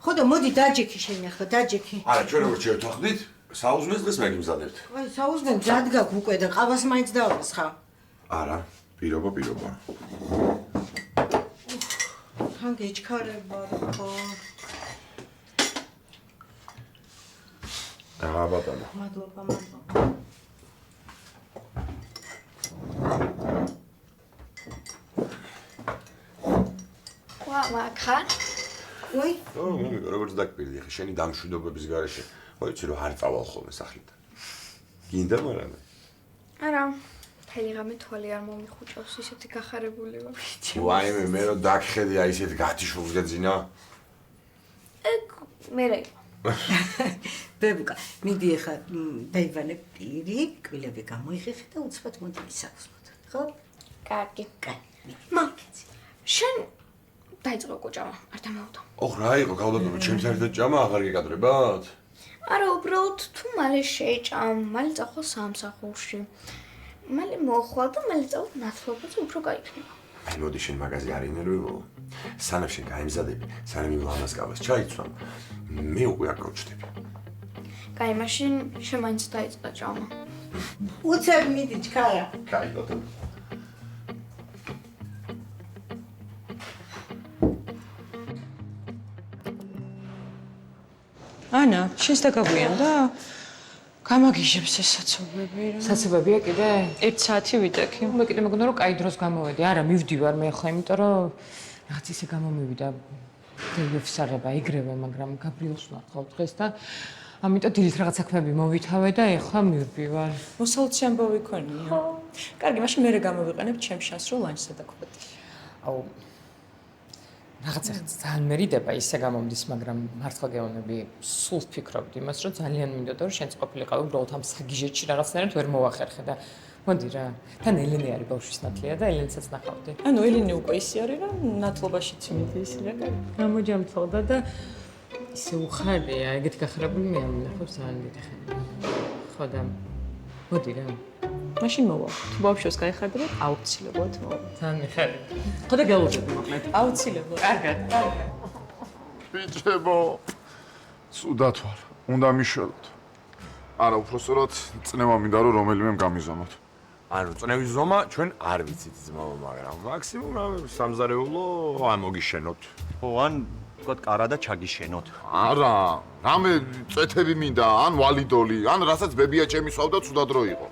ხოდა მოდი დაჯექი შენ ახლა დაჯექი. არა, ჩვენ როგორ შევთანხმდით? საუზმეს დღეს მეგიმზადებთ. აი, საუზმე მზად გაქვს უკვე და ყავას მაინც დავას ხა. არა, პირობა. თან გეჩქარება ხო? აა, ბატონო. მადლობა. მაგხარ? ой, როგორც დაგპირდი, ხე შენი დამშვიდობების გარეშე. ხო იცი რომ არ წავალ ხოლმე სახლიდან. გინდა მაგრამ? არა. თელიღამე თვალი არ მომიხუჭავს, ისეთი გახარებული ვარ. ვაიმე, მე რომ დაგხედი აი ისეთ გათიშულს გეძინა. ეგ მერე. ბებუკა, მიდი ახლა დაივანე პირი, კბილები გამოიხიხე და უცბად მოდი ისაუბროთ, ხო? კარგი. მაგეცი. შენ დაიწყო კოჭამა, არ დამაუდო. ოხ რა იყო, გავდაბება, ჩემს ერთად ჭამა აღარ გეკადრებათ? არა, უბრალოდ თუ მალე შეჭამ, მალე წახვალ სამსახურში. მალე მოხვალ და მალე წავალ ნათლობაზე უფრო გაიქნება. აი მოდი შენ მაგაზე არ ინერვიულო. სანამ შენ გაიმზადები, სანამ იმ ლამაზ კავას ჩაიცვამ, მე უკვე არ გავჩდები. კაი, მაშინ შენ მაინც დაიწყო ჭამა. უცებ მიდი ჩქარა. კაი, ბატონო. ანა, შენს დაგაგვიან და გამაგიჟებს ეს საცობები რა. საცობებია კიდე? 1 საათი ვიდექი. მე კიდე მეგონა რომ კაი დროს გამოვედი. არა, მივდივარ მე ახლა, იმიტომ რომ რაღაც ისე გამომივიდა. დაიფსარება, იგრევა, მაგრამ გაბრიელს ვნახავ დღეს და ამიტომ დილით რაღაც საქმეები მოვითავე და ეხლა მივდივარ. მოსალოცი ამბავი ქონია. კარგი, მაშინ მე გამოვიყენებ ჩემს შანსს რომ ლანჩზე დაგვხვდეთ. აუ რაღაცა ძალიან მერიდება ისე გამომდის, მაგრამ მართლა გეუბნები, სულ ვფიქრობდი იმას, რომ ძალიან მინდოდა რომ შენც ყოფილიყავი უბრალოდ ამ საგიჟეთში რაღაცნაირად ვერ მოვახერხე და მოდი რა. თან ელენე არის ბავშვის ნათლია და ელენსაც ნახავდი. ანუ ელენე უკვე ისე არის რომ ნათლობაშიც მიდი ისე რა კარგი. გამოჯამწალდა და ისე უხარია, ეგეთი გახარებული მე ამნახავს ძალიან დიდი ხანი. ხო და მოდი რა. მაშინ მოვა. თუ ბავშვს გაიხარდა, აუცილებლად მოვა. ძალიან მიხარია. ხო და გელოდები მოკლედ. აუცილებლად. კარგად. ბიჭებო, ცუდად ვარ. უნდა მიშველოთ. არა, უბრალოდ წნევა მინდა რომ რომელიმემ გამიზომოთ. ანუ წნევის ზომა ჩვენ არ ვიცით ძმაო, მაგრამ მაქსიმუმ სამზარეულო ამოგიშენოთ. ხო, ან ვთქვათ, კარა და ჩაგიშენოთ. არა, რამე წეთები მინდა, ან ვალიდოლი, ან რასაც ბებია ჩემი სვავდა ცუდად რო იყო.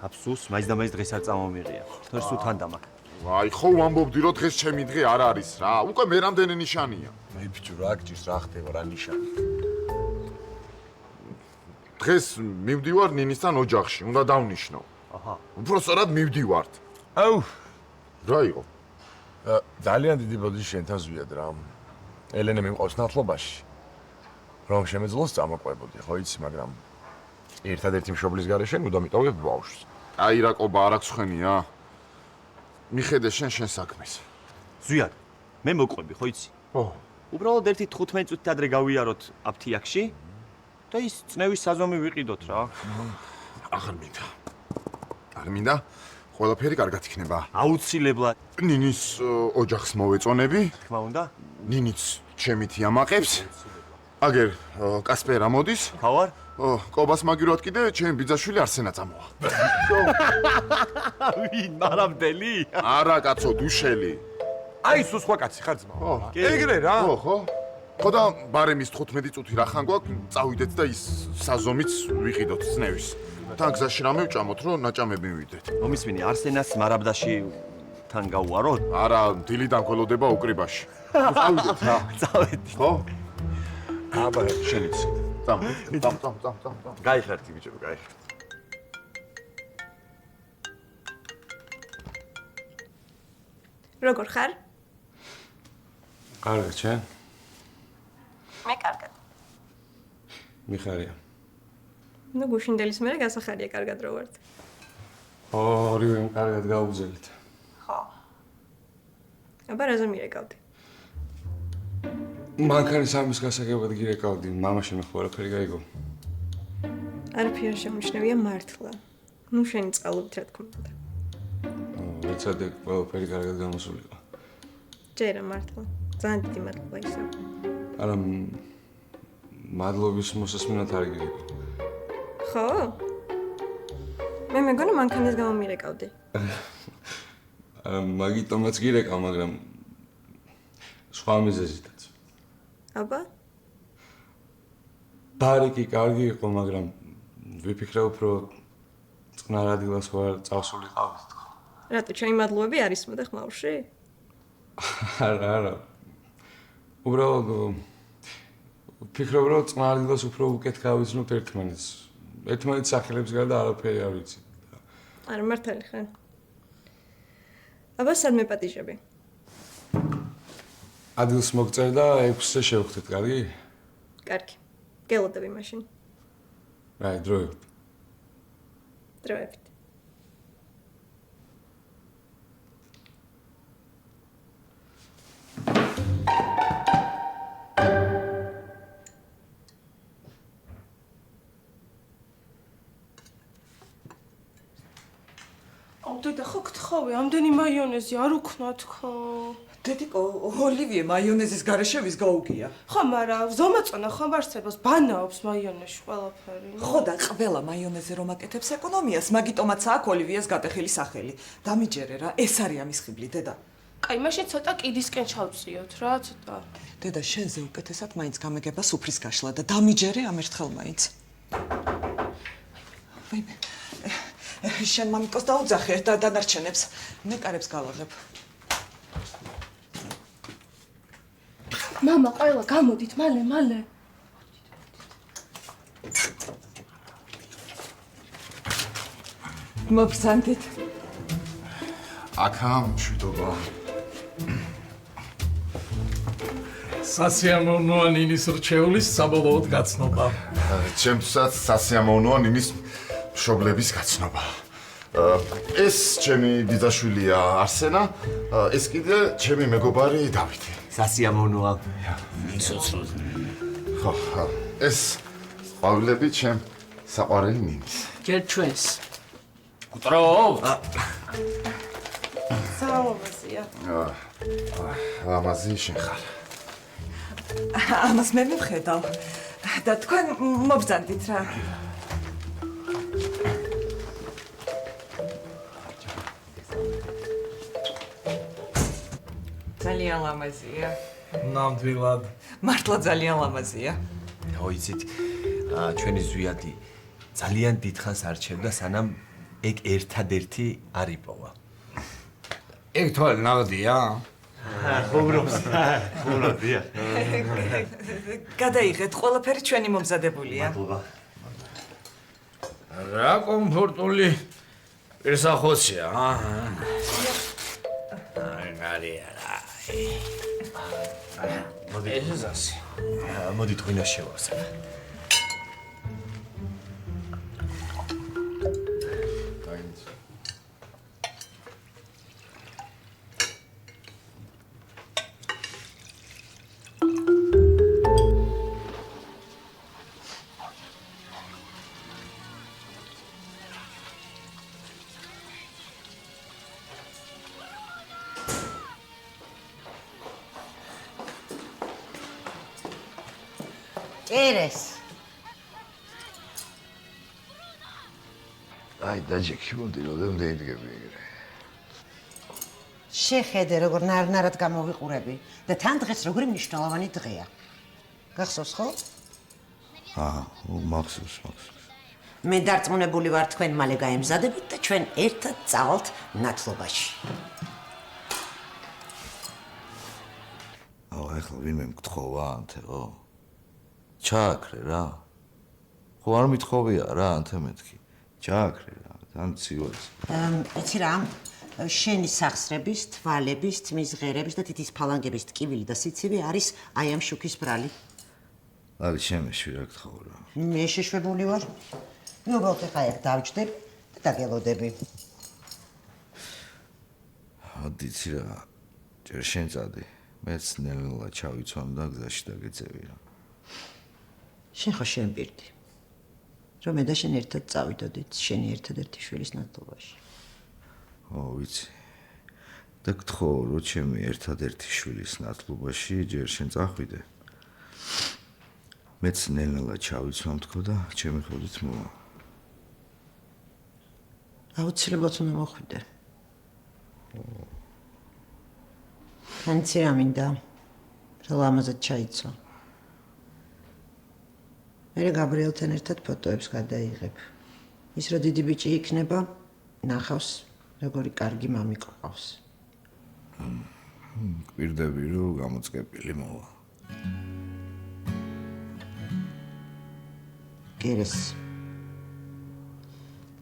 აფსუს, მაინც და მაინც დღეს არ წამომიღია. თორე სულ თან დამაკ. აი, ხო ვამბობდი რომ დღეს ჩემი დღე არ არის რა. უკვე მე რამდენი ნიშანია. მე ბიჭო რა გჭირს, რა ხდება, რა ნიშანი. დღეს მივდივარ ნინისთან ოჯახში, უნდა დავნიშნო. აჰა. უბრალოდ მივდივართ. აუ, რა იყო? ძალიან დიდი ბოდიში შენთან ზვიად რა. ელენე მიმყავს ნათლობაში. რომ შემეძლოს წამოყვებოდი, ხო იცი, მაგრამ ერთადერთი მშობლის გარეშე უნდა მიტოვებ ბავშვს. აი რა ყობა არ აქვს ხენია. მიხედე შენ საქმეს. ზვიად, მე მოყვები, ხო იცი? ო, უბრალოდ 1-15 წუთით ადრე გავიაროთ აფთიაქში და ის წნევის საზომი ვიყიდოთ რა. აღარ მინდა. არ მინდა? ყველაფერი კარგად იქნება. აუცილებლად. ნინის ოჯახს მოვეწონები. თქმა უნდა. ნინიც ჩემით იამაყებს. აგერ კასპერა მოდის. ხავარ? კობას მაგიროთ კიდე ჩემი ბიძაშვილი არსენა წამოვა. ვინ, მარამდელი? არა კაცო, დუშელი. აი სულ სხვა კაცი ხარ ძმაო. კი. ეგრე რა. ხო. ხო და ბარემის 15 წუთი რახან გვაქვს, წავიდეთ და ის საზომიც ვიყიდოთ წნევის. თან გზაში რამე ვჭამოთ, რომ ნაჭამები მივიდეთ. მომისმინე, არსენას მარაბდაში თან გაუვაროთ? არა, დილიდან გველოდება უკრიბაში. წავიდეთ რა. წავედი. ხო? აბა, შენიც. წამ. გაიხართ ბიჭო, გაიხართ. როგორ ხარ? კარგად, შენ? მე კარგად. მიხარია. ნუ გუშინდელის მერე გასახარია კარგად რო ვართ. ორივე კარგად გაუგზელით. ხო. აბა რაზე მირეკავდი? მანქანის ამის გასაგებად გირეკავდი, მამაში მე ყველაფერი გაიგო. არაფერი არ შემჩნევია მართლა. ნუ შენი წყალობით რა თქმა უნდა. ეცადე ყველაფერი კარგად გამოსულიყო. ჯერა მართლა. ძალიან დიდი მადლობა ისა. არა მადლობის მოსასმენად არ გიგო. ხო? მე მეგონა მანქანის გამო მირეკავდი. მაგიტომაც გირეკავ, მაგრამ სხვა მიზეზითაც. აბა? ბარიკი კარგი იყო, მაგრამ ვიფიქრე უფრო წყნარ ადგილას ვარ წავსულიყავით თქო. რატო ჩემი მადლობები არის მოდა ხმაურში? არა. უბრალოდ ვფიქრობ, რომ წყნარ ადგილას უფრო უკეთ გავიცნობთ ერთმანეთს. ერთმანეთის სახელებს გარდა არაფერი არ ვიცი. არა მართალი ხარ. აბა სადმე პატიჟები? ადგილს მოგწერ და 6-ზე შევხვდეთ, კარგი? კარგი. გელოდები მაშინ. რაი, დროებით. დროებით. დედა ხო გთხოვე, ამდენი მაიონეზი არ უქნათ ხო? დედიკო, ოლივიე მაიონეზის გარეშე ვის გაუგია? ხო, მაგრამ ზომაწონა ხომ არსებობს, ბანაობს მაიონეზში ყველაფერი. ხო და ყველა მაიონეზე რომ აკეთებს ეკონომიას, მაგიტომაც აქვს ოლივიეს გატეხილი სახელი. დამიჯერე რა, ეს არის ამის ხიბლი, დედა. კაი, მაშინ ცოტა კიდისკენ ჩავწიოთ რა, ცოტა. დედა, შენზე უკეთესად მაინც გამეგება სუფრის გაშლა და დამიჯერე ამ ერთხელ მაინც. ვაიმე. შენ მამიკოს დაუძახე და დანარჩენებს. მე კარებს გავაღებ. მამა, ყველა გამოდით, მალე. მოგზანდით. აქა მშვიდობა. სასიამოვნოა ნინის რჩეულის საბოლოოდ გაცნობა. ჩემთვისაც სასიამოვნოა ნინის მშობლების გაცნობა. ეს ჩემი დიძაშვილია არსენა, ეს კიდე ჩემი მეგობარი დავითი. სასიამოვნოა. ხო, ეს ყვავილები ჩემ საყვარელი ნინის. ჯერ ჩვენს. გუტრობ? საუბარია. ლამაზი შენ ხარ. ამას მე მივხედავ. და თქვენ მოგზანდით რა. ძალიან ლამაზია. ნამდვილად. მართლა ძალიან ლამაზია. მოიცით, ჩვენი ზვიადი ძალიან დიდხანს არჩევდა, სანამ ეგ ერთადერთი არ იპოვა. ეგ თვალ ნაღდია? ხუბრობს. ხუბრობია. გადაიღეთ, ყველაფერი ჩვენი მომზადებულია. მადლობა. რა კომფორტული პირსახოცია, მოდი თქვენას შევავსებ. წერეს. აი დაჯექი მოდი რომ დაიდგები ეგრე. შეხედე როგორ ნარნარად გამოვიყურები და თან დღეს როგორი მნიშვნელოვანი დღეა. გახსოვს ხო? მახსოვს. მე დარწმუნებული ვარ თქვენ მალე გაემზადებით და ჩვენ ერთად წავალთ ნათლობაში. ეხლა ვინმე მგთხოვა ანთეო? ჩააქრე რა. ხო არ მithოვია რა ანთე მეთქი. ჩააქრე რა, თან ციოც. იცი რა, შენი სახსრების, თვალების, თმის ღერების და თითის ფალანგების ტკივილი და სიცივი არის აი ამ შუქის ბრალი. არის შემეში რა გთხოვ რა. მე შეშვებული ვარ. მე უბრალოდ ეხა ეგ დავჯდები და დაგელოდები. დიცი რა, ჯერ შენ წადი. მეც ნელ-ნელა ჩავიცვამ და გზაში დაგეწევი რა. შენ ხო შემპირდი. რომ მე და შენ ერთად წავიდოდით შენი ერთადერთი შვილის ნათლობაში. ვიცი. და გთხოვ რომ ჩემი ერთადერთი შვილის ნათლობაში ჯერ შენ წახვიდე. მეც ნელ-ნელა ჩავიცვამ თქო და ჩემი ხოდით მოვა. აუცილებლად უნდა მოხვიდე. ანცი რა მინდა რა ლამაზად ჩაიცვა. მე გაბრიელთან ერთად ფოტოებს გადაიღებ. ის რა დიდი ბიჭი იქნება, ნახავს როგორი კარგი მამი ყავს. გვირდები რომ გამოწყებილი მოვა. გერეს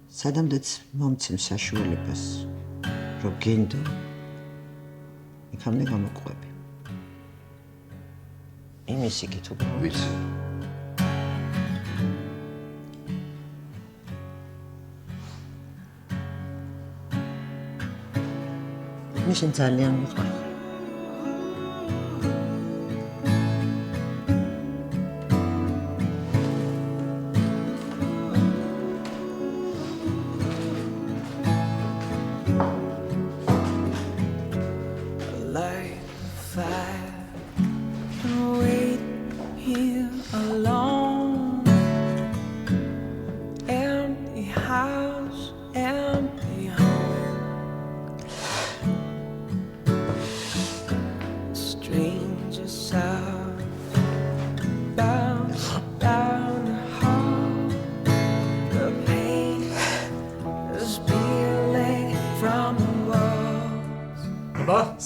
სადამდეც მომცემ საშუალებას რომ გინდო იქამდე გამოყვები. იმის იქით უბრალოდ ვიცი. მე შენ ძალიან მიყვარხარ.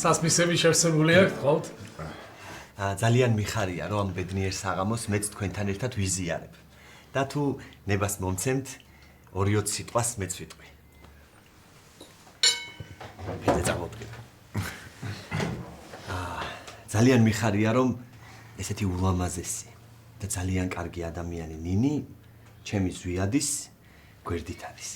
სასმისები შევსებული აქვს, გთხოვთ? ძალიან მიხარია, რომ ამ ბედნიერ საღამოს მეც თქვენთან ერთად ვიზიარებ. და თუ ნებას მომცემთ, 2-20 სიტყვას მეც ვიტყვი. მე წამოვდგებ. ძალიან მიხარია, რომ ესეთი ულამაზესი და ძალიან კარგი ადამიანი ნინი ჩემი ზვიადის გვერდით არის.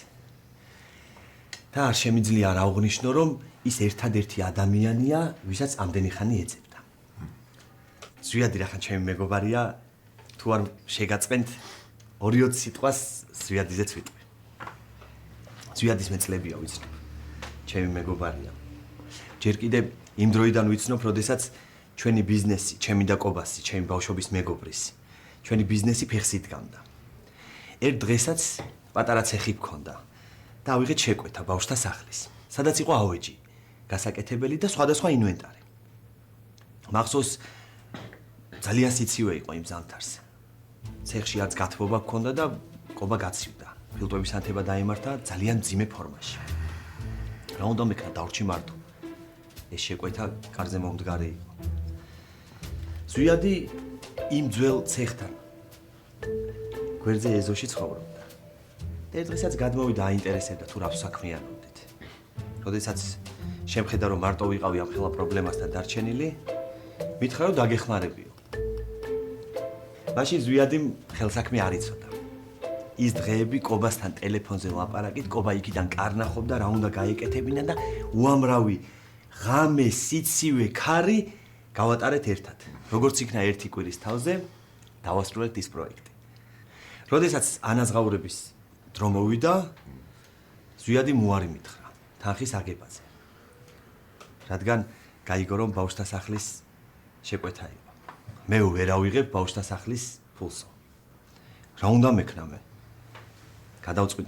და არ შემიძლია არ აღვნიშნო, რომ ის ერთადერთი ადამიანია, ვისაც ამდენი ხანი ეძებდა. ზვიადი რახან ჩემი მეგობარია, თუ არ შეგაწყენთ 2-20 სიტყვას ზვიადიზეც ვიტყვი. ზვიადის მეწლებია ვიცნობ. ჩემი მეგობარია. ჯერ კიდევ იმ დროიდან ვიცნობ, როდესაც ჩვენი ბიზნესი, ჩემი და კობასი, ჩემი ბავშვობის მეგობრის, ჩვენი ბიზნესი ფეხს იდგამდა. ერთ დღესაც პატარა ცეხი გქონდა და ავიღეთ შეკვეთა ბავშვთა სახლის, სადაც იყო ავეჯი, გასაკეთებელი და სხვადასხვა ინვენტარი. მახსოვს ძალიან სიცივე იყო იმ ზამთარს. ცეხში არც გათბობა გქონდა და კობა გაცივდა. ფილტვების ანთება დაემართა ძალიან მძიმე ფორმაში. რა უნდა მეკნა დავრჩი მარტო. ეს შეკვეთა კარზე მომდგარი იყო. ზვიადი იმ ძველ ცეხთან გვერდზე ეზოში ცხოვრობდა. ერთ დღესაც გადმოვიდა აინტერესებდა თუ რა საქმიანობდით. როდესაც შემხედა რომ მარტო ვიყავი ამ ხელა პრობლემასთან დარჩენილი, მითხრა რომ დაგეხმარებიო. მაშინ ზვიადიმ ხელსაქმე არ იცოდა. ის დღეები კობასთან ტელეფონზე ლაპარაკით, კობა იქიდან კარნახობდა რა უნდა გაეკეთებინა და უამრავი ღამე, სიცივე, ქარი გავატარეთ ერთად. როგორც იქნა ერთი კვირის თავზე, დავასრულეთ ის პროექტი. როდესაც ანაზღაურების დრო მოვიდა, ზვიადი უარი მითხრა თანხის აგებაზე. რადგან გაიგო რომ ბავშვთა სახლის შეკვეთა იყო. მე ვერ ავიღებ ბავშვთა სახლის ფულსო. რა უნდა მეკნა მე? გადავწყვიტე